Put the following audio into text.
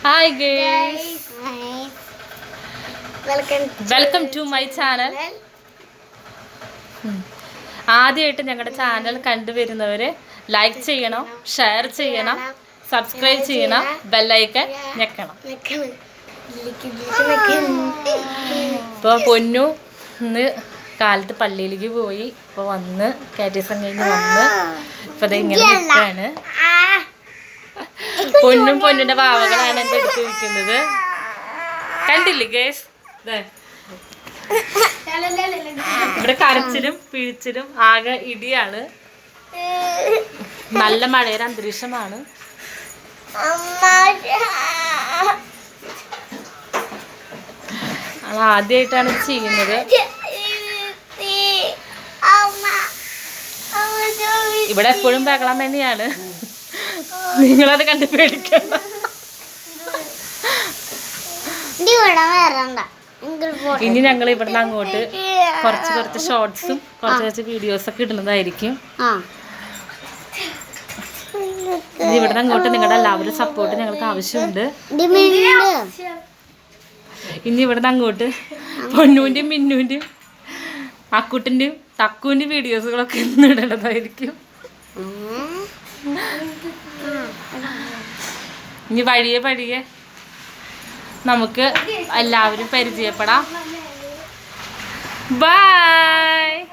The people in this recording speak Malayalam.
Hi guys. Hi. Welcome to my channel. ആദ്യമായിട്ട് ഞങ്ങളുടെ ചാനൽ കണ്ടുവരുന്നവര് ലൈക്ക് ചെയ്യണം, ഷെയർ ചെയ്യണം, സബ്സ്ക്രൈബ് ചെയ്യണം, ബെല്ലൈക്കൺ ഞെക്കണം. ഇപ്പോൾ പൊന്നു ഇന്ന് കാലത്ത് പള്ളിയിലേക്ക് പോയി. ഇപ്പോൾ വന്ന് കാറ്റീസം കഴിഞ്ഞ് വന്ന് ഇപ്പോൾ അത് ഇങ്ങനെ നിൽക്കുകയാണ്. പൊന്നും പൊന്നിന്റെ പാവകളാണ് എൻ്റെ അടുത്ത് നിൽക്കുന്നത്. കണ്ടില്ലേ ഗേസ്? ഇവിടെ കരച്ചിലും പിഴിച്ചിലും ആകെ ഇടിയാണ്. നല്ല മഴയുടെ അന്തരീക്ഷമാണ്. ആദ്യമായിട്ടാണ് ഇത് ചെയ്യുന്നത്. ഇവിടെ എപ്പോഴും ബഹളം തന്നെയാണ്. നിങ്ങളത് കണ്ട് പേടിക്കണ്ട. ഇനി ഞങ്ങൾ ഇവിടുന്ന് അങ്ങോട്ട് കുറച്ച് ഷോർട്സും കുറച്ച് വീഡിയോസൊക്കെ ഇടുന്നതായിരിക്കും. ഇനി ഇവിടുന്ന് അങ്ങോട്ട് നിങ്ങളുടെ എല്ലാവരും സപ്പോർട്ട് ഞങ്ങൾക്ക് ആവശ്യമുണ്ട്. ഇനി ഇവിടുന്ന് അങ്ങോട്ട് പൊന്നൂൻ്റെയും മിന്നൂൻ്റെയും അക്കുട്ടിൻ്റെയും തക്കുവിൻ്റെയും വീഡിയോസുകളൊക്കെ ഇന്ന് ഇടേണ്ടതായിരിക്കും. ഇനി വഴിയെ നമുക്ക് എല്ലാവരും പരിചയപ്പെടാം. ബൈ.